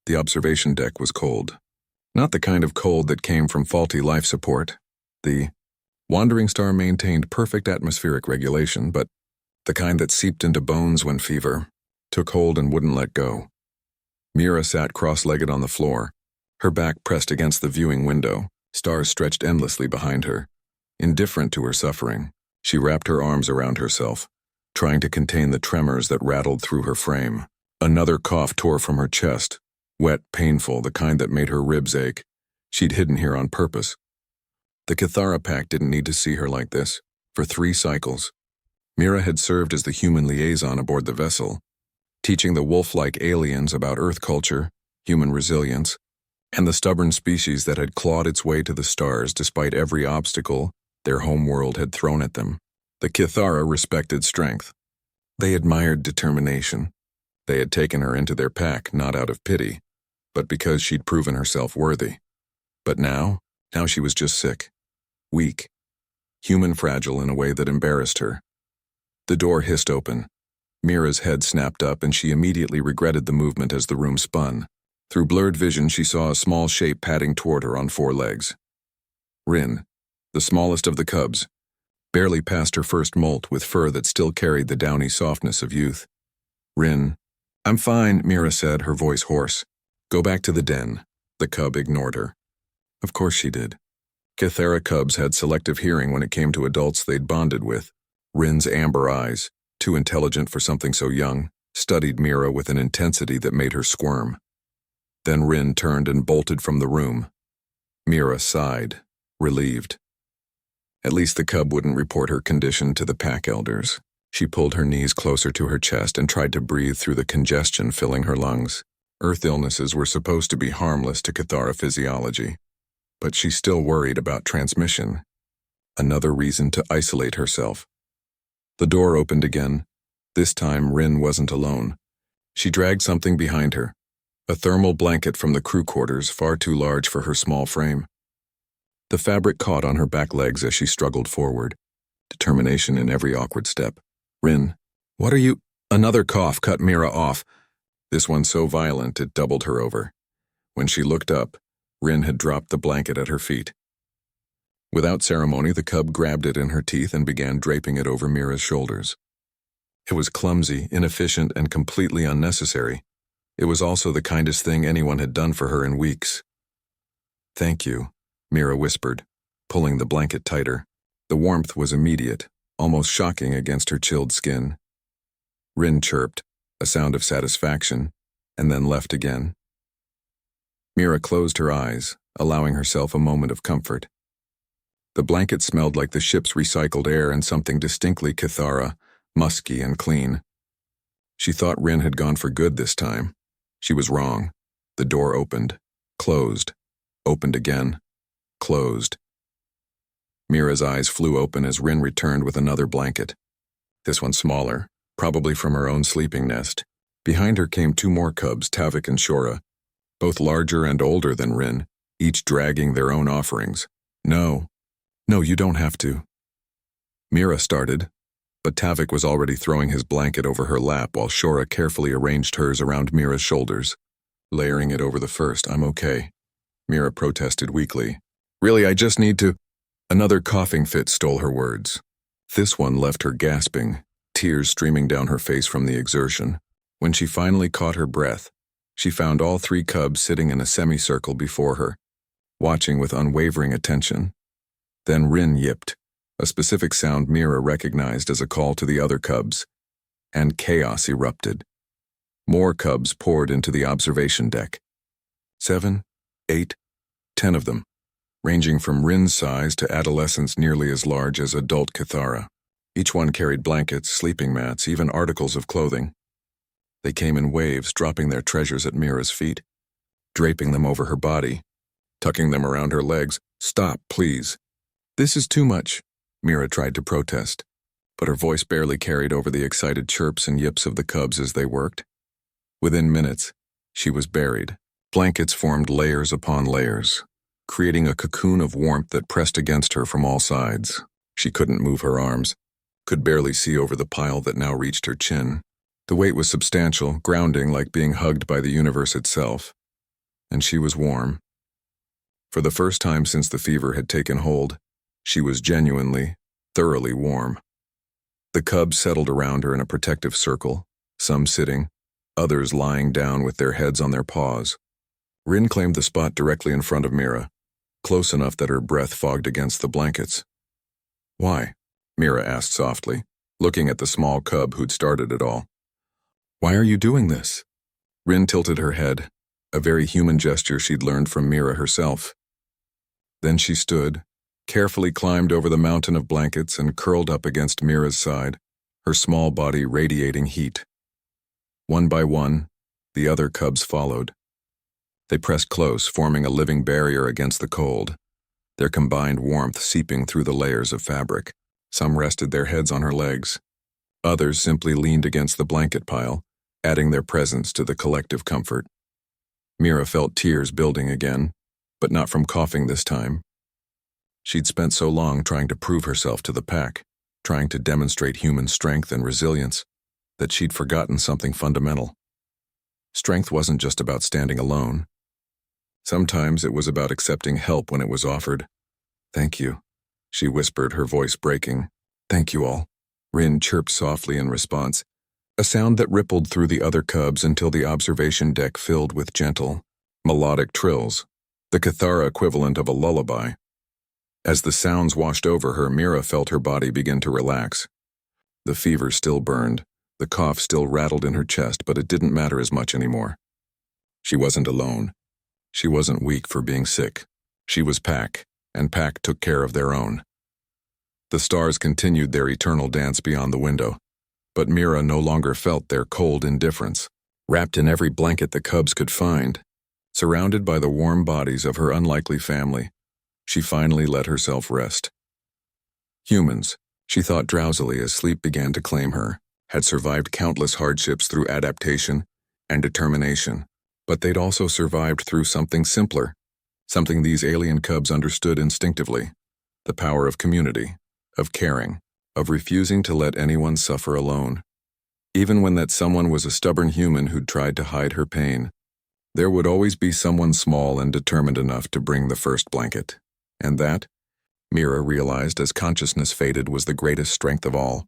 The observation deck was cold. Not the kind of cold that came from faulty life support. The Wandering Star maintained perfect atmospheric regulation, but the kind that seeped into bones when fever took hold and wouldn't let go. Mira sat cross-legged on the floor, her back pressed against the viewing window, stars stretched endlessly behind her. Indifferent to her suffering, she wrapped her arms around herself, trying to contain the tremors that rattled through her frame. Another cough tore from her chest, wet, painful, the kind that made her ribs ache. She'd hidden here on purpose. The Cathara pack didn't need to see her like this. For 3 cycles, Mira had served as the human liaison aboard the vessel, teaching the wolf-like aliens about Earth culture, human resilience, and the stubborn species that had clawed its way to the stars despite every obstacle their homeworld had thrown at them. The Cathara respected strength. They admired determination. They had taken her into their pack not out of pity, but because she'd proven herself worthy. But now she was just sick, weak, human fragile in a way that embarrassed her. The door hissed open. Mira's head snapped up and she immediately regretted the movement as the room spun. Through blurred vision, she saw a small shape padding toward her on 4 legs. Rin, the smallest of the cubs, barely past her first molt with fur that still carried the downy softness of youth. Rin, "I'm fine," Mira said, her voice hoarse. "Go back to the den." The cub ignored her. Of course she did. Cathara cubs had selective hearing when it came to adults they'd bonded with. Rin's amber eyes, too intelligent for something so young, studied Mira with an intensity that made her squirm. Then Rin turned and bolted from the room. Mira sighed, relieved. At least the cub wouldn't report her condition to the pack elders. She pulled her knees closer to her chest and tried to breathe through the congestion filling her lungs. Earth illnesses were supposed to be harmless to Cathara physiology, but she still worried about transmission. Another reason to isolate herself. The door opened again. This time, Rin wasn't alone. She dragged something behind her. A thermal blanket from the crew quarters, far too large for her small frame. The fabric caught on her back legs as she struggled forward, determination in every awkward step. "Rin, what are you—" Another cough cut Mira off, this one so violent it doubled her over. When she looked up, Rin had dropped the blanket at her feet. Without ceremony, the cub grabbed it in her teeth and began draping it over Mira's shoulders. It was clumsy, inefficient, and completely unnecessary. It was also the kindest thing anyone had done for her in weeks. "Thank you," Mira whispered, pulling the blanket tighter. The warmth was immediate, almost shocking against her chilled skin. Rin chirped, a sound of satisfaction, and then left again. Mira closed her eyes, allowing herself a moment of comfort. The blanket smelled like the ship's recycled air and something distinctly Cathara, musky and clean. She thought Rin had gone for good this time. She was wrong. The door opened, closed, opened again, closed. Mira's eyes flew open as Rin returned with another blanket. This one smaller, probably from her own sleeping nest. Behind her came 2 more cubs, Tavik and Shora, both larger and older than Rin, each dragging their own offerings. No, you don't have to." Mira started, but Tavik was already throwing his blanket over her lap while Shora carefully arranged hers around Mira's shoulders, layering it over the first. "I'm okay," Mira protested weakly. "Really, I just need to—" Another coughing fit stole her words. This one left her gasping, tears streaming down her face from the exertion. When she finally caught her breath, she found all 3 cubs sitting in a semicircle before her, watching with unwavering attention. Then Rin yipped, a specific sound Mira recognized as a call to the other cubs, and chaos erupted. More cubs poured into the observation deck. 7, 8, 10 of them, ranging from Rin's size to adolescents nearly as large as adult Cathara. Each one carried blankets, sleeping mats, even articles of clothing. They came in waves, dropping their treasures at Mira's feet, draping them over her body, tucking them around her legs. "Stop, please. This is too much," Mira tried to protest, but her voice barely carried over the excited chirps and yips of the cubs as they worked. Within minutes, she was buried. Blankets formed layers upon layers, creating a cocoon of warmth that pressed against her from all sides. She couldn't move her arms, could barely see over the pile that now reached her chin. The weight was substantial, grounding like being hugged by the universe itself. and she was warm. For the first time since the fever had taken hold, she was genuinely, thoroughly warm. The cubs settled around her in a protective circle, some sitting, others lying down with their heads on their paws. Rin claimed the spot directly in front of Mira, close enough that her breath fogged against the blankets. "Why?" Mira asked softly, looking at the small cub who'd started it all. "Why are you doing this?" Rin tilted her head, a very human gesture she'd learned from Mira herself. Then she stood, carefully climbed over the mountain of blankets and curled up against Mira's side, her small body radiating heat. One by one, the other cubs followed. They pressed close, forming a living barrier against the cold, their combined warmth seeping through the layers of fabric. Some rested their heads on her legs. Others simply leaned against the blanket pile, adding their presence to the collective comfort. Mira felt tears building again, but not from coughing this time. She'd spent so long trying to prove herself to the pack, trying to demonstrate human strength and resilience, that she'd forgotten something fundamental. Strength wasn't just about standing alone. Sometimes it was about accepting help when it was offered. "Thank you," she whispered, her voice breaking. "Thank you all." Rin chirped softly in response, a sound that rippled through the other cubs until the observation deck filled with gentle, melodic trills, the Cathara equivalent of a lullaby. As the sounds washed over her, Mira felt her body begin to relax. The fever still burned, the cough still rattled in her chest, but it didn't matter as much anymore. She wasn't alone. She wasn't weak for being sick. She was Pack, and Pack took care of their own. The stars continued their eternal dance beyond the window, but Mira no longer felt their cold indifference. Wrapped in every blanket the cubs could find, surrounded by the warm bodies of her unlikely family, she finally let herself rest. Humans, she thought drowsily as sleep began to claim her, had survived countless hardships through adaptation and determination, but they'd also survived through something simpler, something these alien cubs understood instinctively: the power of community, of caring, of refusing to let anyone suffer alone. Even when that someone was a stubborn human who'd tried to hide her pain, there would always be someone small and determined enough to bring the first blanket. And that, Mira realized as consciousness faded, was the greatest strength of all.